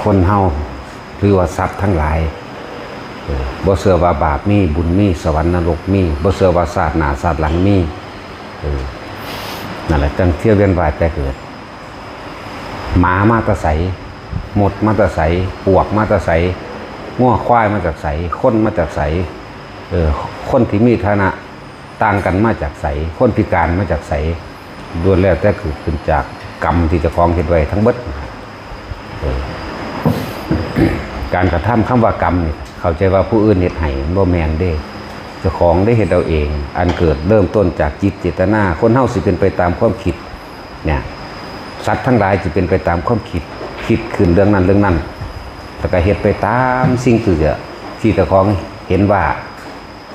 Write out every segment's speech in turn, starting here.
คนเฮาหรือว่าสัตว์ทั้งหลายบ่เชื่อว่าบาปมีบุญมีสวรรค์นรกมีบ่เชื่อว่าศาสตร์หน้าศาสตร์หลังมีนั่นแหละจังเที่ยวเวียนว่ายแต่เกิดหมามาแตะไสหมดมาแตะไสปวกมาแตะไสง้อควายมาจากไสคนมาจากไสคนที่มีฐานะต่างกันมาจากไสคนพิการมาจากไสล้วนแล้วแต่เกิดขึ้นจากกรรมที่เจ้าของเฮ็ดไว้ทั้งเบิดการกระทำคำว่ากรรมนี่เข้าใจว่าผู้อื่นเฮ็ดให้บ่แม่นเด้เจ้าของได้เฮ็ดเอาเองอันเกิดเริ่มต้นจากจิตเจตนาคนเฮาสิเป็นไปตามความคิดเนี่ยสัตว์ทั้งหลายสิเป็นไปตามความคิดขึ้นเรื่องนั้นแล้วก็เฮ็ดไปตามสิ่งที่เจ้าของเห็นว่า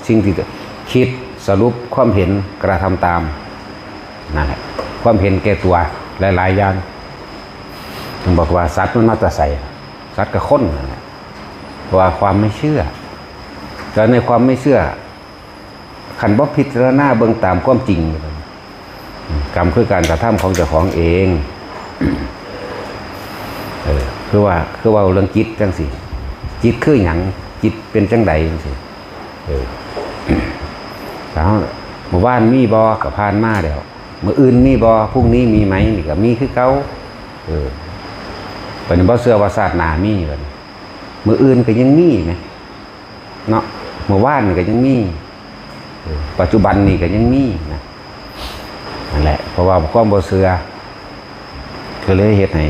สิ่งที่คิดสรุปความเห็นกระทำตามนั่นแหละความเห็นแก่ตัวหลายๆอย่างต้องบอกว่าสัตว์มันมาแต่ใส่สัตว์กับคนนั่นแหละเพราะว่าความไม่เชื่อแต่ในความไม่เชื่อขันบ่พิจารณาเบิ่งตามความจริงกรรมคือการกระทำของเจ้าของเองคือว่าเรื่องจิตจังสิจิตคือหยังจิตเป็นจังใดจังสิแล้วเมื่อวานมีบ่กับพานมาเดี๋ยวมื้ออื่นมีบ่พรุ่งนี้มีไหมนี่ก็มีคือเก่าบัดนี้บ่เชื่อว่าศาสตร์หน้ามีบัดนี้มื้ออื่นก็ยังมีไหมเนาะเมื่อวานนี่ก็ยังมีปัจจุบันนี่ก็ยังมีนะนั่นแหละเพราะว่าความบ่เชื่อก็เลยเฮ็ดให้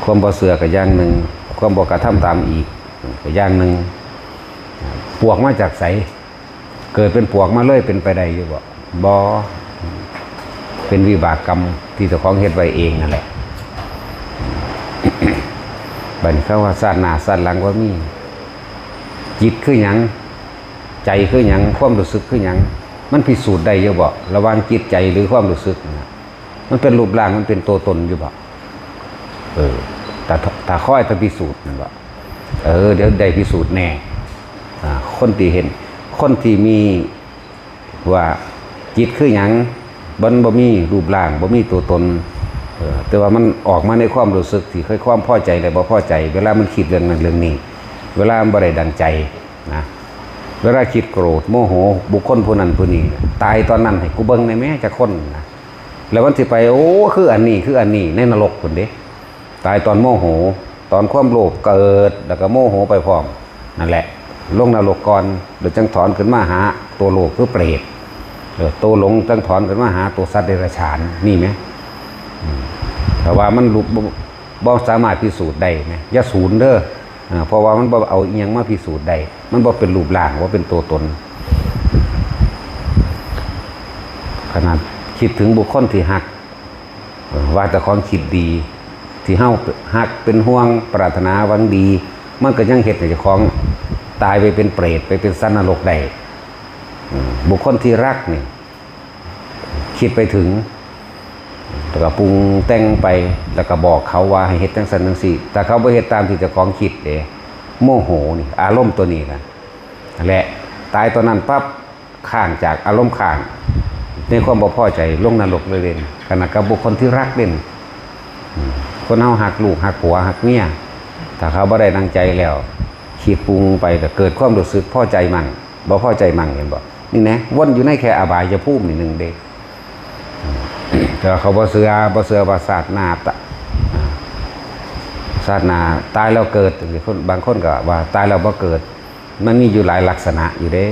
ความบ่เชื่อก็อย่างนึงความบ่กระทำตามอีกก็อย่างนึงปวกมาจากไสเกิดเป็นปวกมาเลยเป็นไปได้อยู่บ่เป็นวิบากกรรมที่เจ้าของเฮ็ดไว้เองนั่นแหละบัดนี้เขาว่าศาสตร์หน้าศาสตร์หลังว่ามีจิตคือหยังใจคือหยังความรู้สึกคือหยังมันพิสูจน์ได้อยู่บ่ระหว่างจิตใจหรือความรู้สึกมันเป็นรูปร่างมันเป็นตัวตนอยู่บ่แต่ค่อยจะพิสูจน์นั่นบ่เดี๋ยวได้พิสูจน์แน่คนที่เห็นคนที่มีว่าจิตคือหยังบ่มีรูปร่างบ่มีตัวตนแต่ว่ามันออกมาในความรู้สึกที่ค่อยความพอใจและบ่พอใจเวลามันคิดเรื่องนั้นเรื่องนี้เวลามันบ่ได้ดังใจนะเวลาคิดโกรธโมโหบุคคลผู้นั้นผู้นี้ตายตอนนั้นให้กูเบิ่งในแม่จะคนนะแล้วมันสิไปโอ้คืออันนี้ในนรกพุ่นเด้ตายตอนโมโหตอนความโลภเกิดแล้วก็โมโหไปพร้อมนั่นแหละลงนรกก่อนเดี๋ยวจังถอนขึ้นมาหาตัวโลภคือเปรตตัวหลงจังถอนขึ้นมาหาตัวสัตว์เดรัจฉานนี่ไหมแต่ว่ามันบ่สามารถพิสูจน์ได้ไหมอย่าศูนย์เด้อเพราะว่ามันบ่เอาอีหยังมาพิสูจน์ได้มันบ่เป็นรูปร่างว่าเป็นตัวตนขนาดคิดถึงบุคคลที่หักว่าแต่ของคิดดีที่เฮาหักเป็นห่วงปรารถนาหวังดีมันก็ยังเฮ็ดให้เจ้าของตายไปเป็นเปรตไปเป็นสัตว์นรกได้บุคคลที่รักนี่คิดไปถึงแล้วก็ปรุงแต่งไปแล้วก็บอกเขาว่าให้เฮ็ดจังซั่นจังซี่แต่เขาบ่เฮ็ดตามที่เจ้าของคิดเด้โมโหนี่อารมณ์ตัวนี้นะนั่นแหละตายตอนนั้นปั๊บข้างจากอารมณ์ข้างในความบ่พอใจลงนรกเลยเด่นขณะกับบุคคลที่รักเด่นคนเฮาหักลูกหักผัวหักเมียถ้าเขาบ่ได้ดังใจแล้วคิดปรุงไปก็เกิดความรู้สึกพอใจมั่งบ่พอใจมั่งเห็นบ่นี่นะวนอยู่ในแค่อบายภูมินี่นึงเด้แต่เขาบ่เชื่อว่าศาสตร์หน้าตายแล้วเกิดบางคนก็ว่าตายแล้วบ่เกิดมันมีอยู่หลายลักษณะอยู่เด้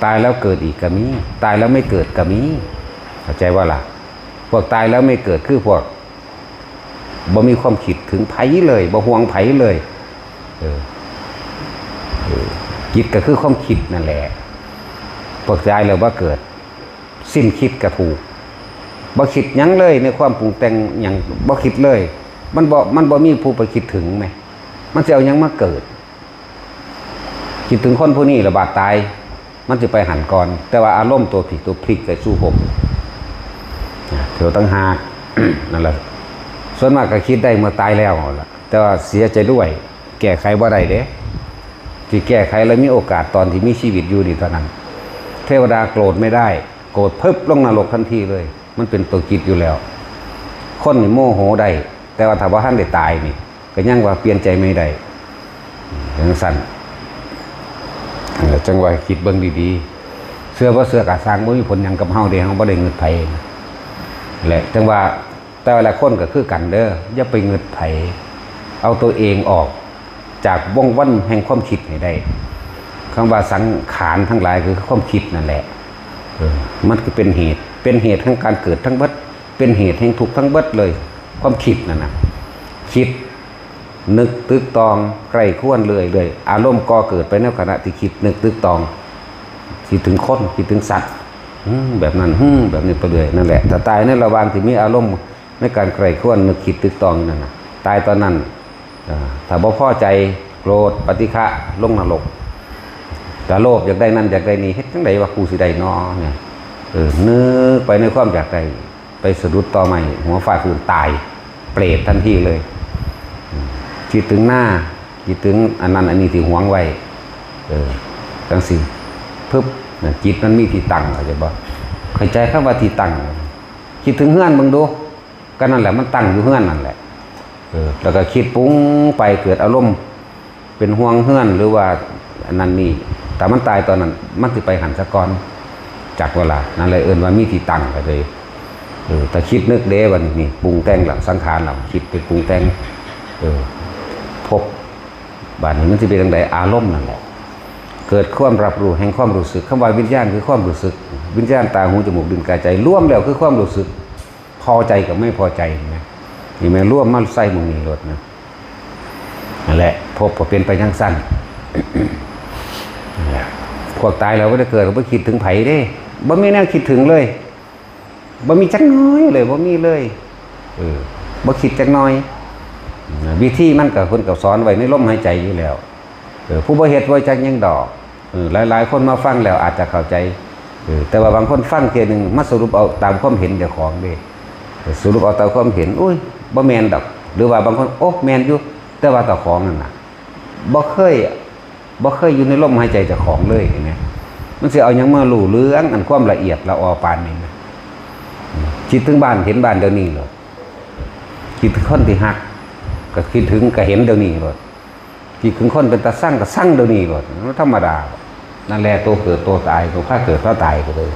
ตายแล้วเกิดอีกก็มีตายแล้วไม่เกิดก็มีเข้าใจว่าล่ะพวกตายแล้วไม่เกิดคือพวกบ่มีความคิดถึงไผเลยบ่ห่วงไผเลยจิตก็คือความคิดนั่นแหละพวกตายแล้วบ่เกิดสิ้นคิดก็ถูกบ่คิดหยังเลยในความปรุงแต่งหยังบ่คิดเลยมันบ่มีผู้ไปคิดถึงไหมมันจะเอาหยังมาเกิดคิดถึงคนผู้นี้ระบาดตายมันจะไปหันก่อนแต่ว่าอารมณ์ตัวผิดตัวพลิกไปสู้ผมเดี๋ยวตั้งหาก นั่นแหละส่วนมากก็คิดได้เมื่อตายแล้วล่ะแต่ว่าเสียใจด้วยแก้ไขบ่ได้เด้ที่แก้ไขแล้วมีโอกาสตอนที่มีชีวิตอยู่นี่เท่านั้นเทวดาโกรธไม่ได้โกรธพึบลงนรกทันทีเลยมันเป็นตัวจิตอยู่แล้วคนนี่โมโหได้แต่ว่าถ้าว่าท่านได้ตายนี่ ก็ยังว่าเปลี่ยนใจไม่ได้ยังสั่นจังว่าคิดเบิ่งดีๆเสื้อว่าเสื้อกะสร้างบ่มีผลหยังกับเฮาเด้เฮาบ่ได้เงินไผแหละจังว่าแต่ละคนก็คือกันเด้ออย่าไปเงินไผเอาตัวเองออกจากวงวนแห่งความคิดให้ได้คำว่าสังขารทั้งหลายคือความคิดนั่นแหละมันคือเป็นเหตุทั้งการเกิดทั้งเบิดเป็นเหตุแห่งทุกข์ทั้งเบิดเลยความคิดนั่นนะคิดนึกตึกตองใกล้ควรเลยอารมณ์ก่อเกิดไปในขณะที่คิดนึกตึกตองคิดถึงคนคิดถึงสัตว์แบบนั้นแบบนี้ไปเลยนั่นแหละถ้าตายในระหว่างที่มีอารมณ์ในการใกล้ควรนึกคิดตึกตองนั่นนะตายตอนนั้นถ้าบ่พอใจโกรธปฏิฆะลงนรกแต่โลภอยากได้นั่นอยากได้นี่เฮ็ดจังไดว่ากูสิได้น้อเนี่ยนึกไปในความอยากได้ไปสะดุดต่อใหม่หัวฟาดพื้นตายเปรตทันทีเลยคิดถึงหน้าคิดถึงอันนั้นอันนี้ที่หวงไว้จังสิปึ๊บจิตมันมีที่ตั้งเข้าใจบ่เข้าใจคำว่าที่ตั้งคิดถึงเฮือนมึงดูก็นั่นแหละมันตั้งอยู่เฮือนนั่นแหละแล้วก็คิดปุ้งไปเกิดอารมณ์เป็นห่วงเฮือนหรือว่าอันนั้นนี่แต่มันตายตอนนั้นมันสิไปหันสะกอนจากเวลานั่นเลยว่ามีที่ตั้งไปเลยแต่คิดนึกเด้วันนี้ปรุงแต่งหลังสังขารหลังคิดไปปรุงแต่งพบบ้านนี้มันจะเป็นอย่างไรอารมณ์นั่นแหละเกิดความรับรู้แห่งความรู้สึกคำว่าวิญญาณคือความรู้สึกวิญญาณตาหูจมูกลิ้นกายใจร่วมแล้วคือความรู้สึกพอใจกับไม่พอใจนะนี่แม่ร่วมมาใส่มึงนี่รถนะนั่นแหละพบก็เป็นไปยังสั้นพวกตายเราไม่ได้เกิดเราไม่คิดถึงไผ่เด้บ่มีแนวคิดถึงเลยบ่มีจักน้อยเลยบ่มีเลยบ่คิดจักน้อยวิธีมันกับคนกับสอนไว้ในลมหายใจอยู่แล้วผู้บ่เฮ็ดไว้จักยังดอกหลายคนมาฟังแล้วอาจจะเข้าใจแต่ว่าบางคนฟังเทียนึงมาสรุปเอาตามความเห็นเจ้าของเด้สรุปเอาตามความเห็นอุ้ยบ่แม่นดอกหรือว่าบางคนโอ้แม่นอยู่แต่ว่าเจ้าของนั่นน่ะบ่เคยอยู่ในลมหายใจเจ้าของเลยเนี่ยมันสิเอาหยังมารู้เรื่องอันความละเอียดละออปานนี้นะคิดถึงบ้านเห็นบ้านเดี๋ยวนี้เลยคิดถึงคนที่ฮักก็คิดถึงก็เห็นเดี๋ยวนี้เลยคิดถึงคนเป็นตาสร้างก็สร้างเดี๋ยวนี้เลยธรรมดานั่นแหละตัวเกิดตัวตายตัวพาเกิดพาตายก็เลย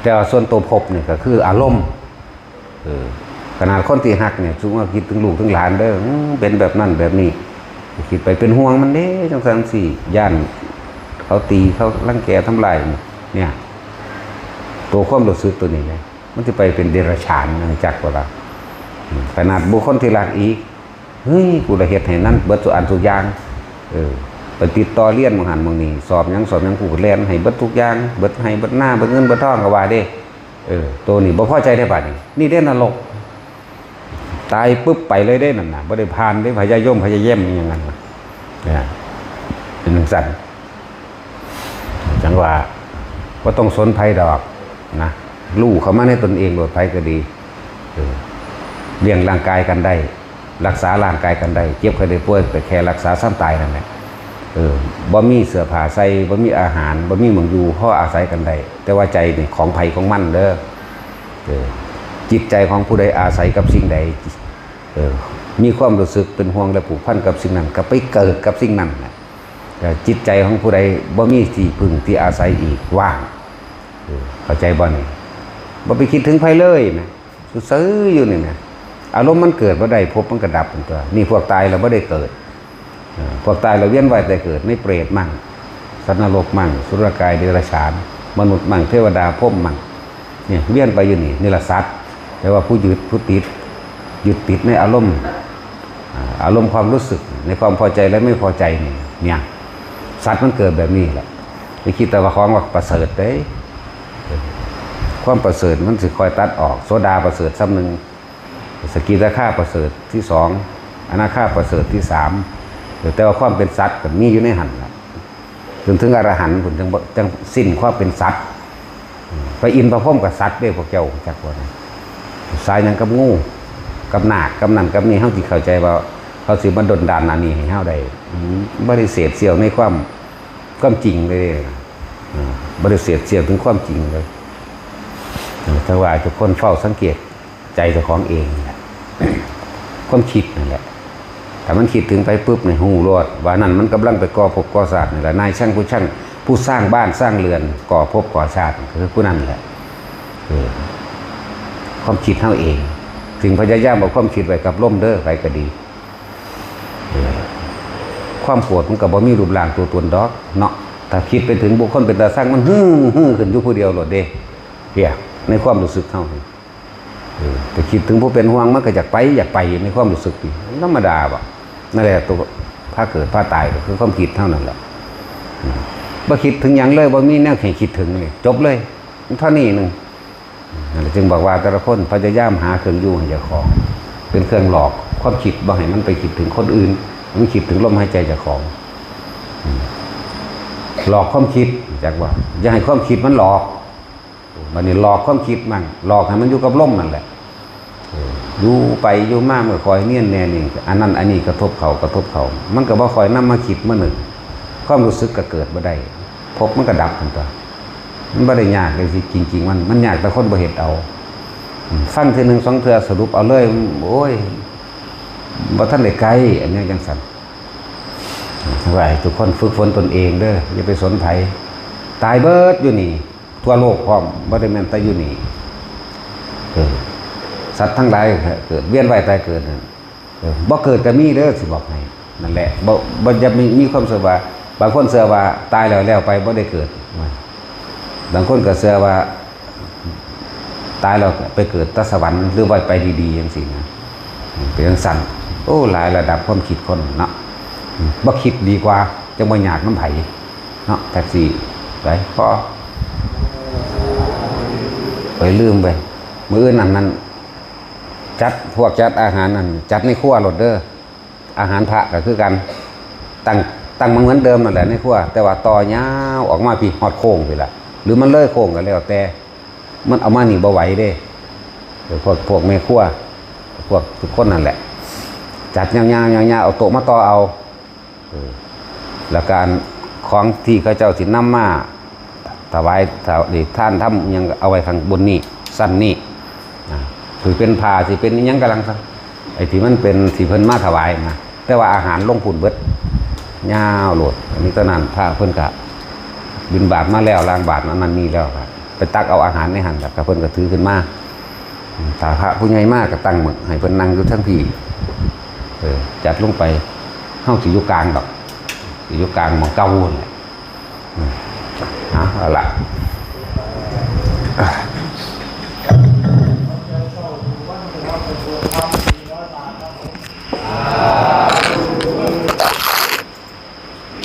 แต่ว่าส่วนตัวภพเนี่ยก็คืออารมณ์ขนาดคนที่ฮักเนี่ยชุกว่าคิดถึงลูกถึงหลานเด้อเป็นแบบนั้นแบบนี้คิดไปเป็นห่วงมันเด้จังสันสี่ย่านเขาตีเขารังแกทำลายเนี่ยตัวความรู้สึกตัวนี้เลยมันจะไปเป็นเดรัจฉานจักว่าละขนาดบุคคลที่รักอีกเฮ้ยกูละเหตุให้นั่นเบิดสุอันทุกอย่างไปติดต่อเรียนมหันมงนี้สอบยังกูเรียนให้เบิดทุกอย่างเบิดให้เบิดหน้าเบิดเงินเบิดทองก็ว่าเด้ตัวนี้บ่พอใจได้ป่ะนี่เด้นรกตายปุ๊บไปเลยได้นั่นน่ะบ่ได้ผ่านได้พยายมพยายแย่มอย่างนั้นเนี่ยเป็นจังซั่นจังว่าบ่ต้องสนภัยดอกนะรู้เข้ามาในตนเองโดยภัยก็ดีเลี้ยงร่างกายกันได้รักษาร่างกายกันได้เจ็บไข้ได้ป่วยแต่แค่รักษาซ้ำตายนั่นแหละบ่มีเสื้อผ้าใส่บ่มีอาหารบ่มีหม่องอยู่พออาศัยกันได้แต่ว่าใจนี่ของไผของมันเด้อจิตใจของผู้ใดอาศัยกับสิ่งใดมีความรู้สึกเป็นห่วงและผูกพันกับสิ่งนั้นก็ไปเกิดกับสิ่งนั้นจิตใจของผู้ใดบ่มีที่พึ่งที่อาศัยอีกว่างเข้าใจบ่นี่บ่ไปคิดถึงไผเลยนะซื่ออยู่นี่นะอารมณ์มันเกิดบ่ได้พบมันก็ดับเป็นตัวนี่พวกตายเราบ่ได้เกิดพวกตายเราเวียนว่ายแต่เกิดในเปรตมั่งสัตว์นรกมั่งสุรกายเดรัจฉานมนุษย์มั่งเทวดาพรหมมั่งเนี่ยเวียนไปอยู่นี่ละสัตว์แต่ว่าผู้ยึดผู้ติดยึดติดในอารมณ์ความรู้สึกในความพอใจและไม่พอใจเนี่ยสัตว์มันเกิดแบบนี้แหละไปคิดแต่ว่าของว่าประเสริฐเด้ความประเสริฐมันสิคอยตัดออกโสดาประเสริฐซ้ำหนึ่งสกิทาคาประเสริฐที่สองอนาคาประเสริฐที่สามแต่ว่าความเป็นสัตว์กับมีอยู่ในหันจนถึงอรหันต์ผลจังสิ้นความเป็นสัตว์ไปอินพระพ่มกับสัตว์ได้พวกเจ้าจักว่าสายยังกับงูกับหนักกับนั่นกับนี่เฮาสิเข้าใจว่าเขาสิมาดลดานอันนี้ให้เฮาได้บ่ได้เสียดเสียวในความจริงเลยบ่ได้เสียดเสียวถึงความจริงเลยแต่ว่าทุกคนเฝ้าสังเกตใจเจ้าของเองแหละความคิดนั่นแหละ แต่มันคิดถึงไปปุ๊บในหูรอดว่านั่นมันกำลังไปก่อภพก่อศาสตร์นี่แหละนายช่างผู้ช่างผู้สร้างบ้านสร้างเรือนก่อภพก่อชาติคือผู้นั้นแหละความคิดเท่าเองถึงพยายามเอาความคิดไว้กับล่มเด้อไปก็ดีความโกรธมันก็บ่มีรูปร่างตัวตนดอกเนาะถ้าคิดไปถึงบุคคลเป็นตาสร้างมันฮึ่งขึ้นอยู่ผู้เดียวโลดเด้เพียในความรู้สึกเท่าแต่คิดถึงผู้เป็นห่วงมันก็อยากไปในความรู้สึกนี่ธรรมดาบ่นั่นแหละตัวพาเกิดพาตายก็คือความคิดเท่านั้นแหละบ่คิดถึงหยังเลยบ่มีแนวให้คิดถึงนี่จบเลยเท่านี้นึงนั่นแหละจึงบอกว่าแต่ละคนพยายามหาเครื่องอยู่ให้เจ้าของเป็นเครื่องหลอกความคิดบ่ให้มันไปคิดถึงคนอื่นมันคิดถึงลมหายใจเจ้าของหลอกความคิดจากว่าอย่าให้ความคิดมันหลอกมันนี่หลอกความคิดมันหลอกให้มันอยู่กับลมนั่นแหละอยู่ไปอยู่มากเมื่อคอยเนียนแน่นี่อันนั้นอันนี้กระทบเขามันก็บ่คอยนำมาคิดมานึกความรู้สึกก็เกิดบ่ได้พบมันก็ดับทันตัวมันบ่ได้ยากเลยสิจริงๆมันยากแต่คนบ่เฮ็ดเอาฟังทีนึง2เทื่อสรุปเอาเลยโอ้ยบ่ทันได้ไกลอันนี้จังซั่นว่าทุกคนฝึกฝนตนเองเด้ออย่าไปสนไผตายเบิดอยู่นี่ทั่วโลกพร้อมบ่ได้แม่นแต่อยู่นี่สัตว์ทั้งหลายเกิดเวียนว่ายตายเกิดบ่เกิดก็มีเด้อสิบอกให้นั่นแหละบ่จะมีความเชื่อว่าบางคนเชื่อว่าตายแล้วไปบ่ได้เกิดบางคนก็เชื่อว่าตายแล้วไปเกิดตสวรรค์หรือว่าไปดีๆจังซี่นะเป็นจังซั่นโอ้หลายระดับความคิดคนเนาะบ่คิดดีกว่าจังบ่ยากน้ำไผเนาะแท็กซี่ไปพอไปลืมไปมื้อนั้นจัดพวกจัดอาหารนั่นจัดในครัวโลดเด้ออาหารพระก็คือกันตั้งมาเหมือนเดิมนั่นแหละในครัวแต่ว่าต่อยาวออกมาพี่ฮอดโค้งไปละหรือมันเลยโค้งก็แล้วแต่มันเอามานี่บ่ไหวเด้พวกแม่ครัวพวกทุกคนนั่นแหละจัดยาวๆเอาโต๊ะมาต่อเอาแล้วการของที่เขาเจ้าสินำมาถวายท่านทำยังเอาไว้ข้างบนนี่สั้นนี่คือเป็นผ้าสิเป็นยังกำลังซะไอ้ที่มันเป็นสีเพิ่นมาถวายนะแต่ว่าอาหารลงผุนเบิดยาวโหลดอันนี้ตอนนั้นพระเพิ่นกะบิณฑบาตมาแล้วล้างบาตรนั้นนี่แล้วครับไปตักเอาอาหารในหันแล้วเพิ่นก็ถือขึ้นมาถ้าพระผู้ใหญ่มากก็ตั้งมึกให้เพิ่นนั่งอยู่ทั้งพี่จัดลงไปเฮาสิอยู่กลางดอกสิอยู่กลางหม้องเก่านั่นแหละเอาล่ะAh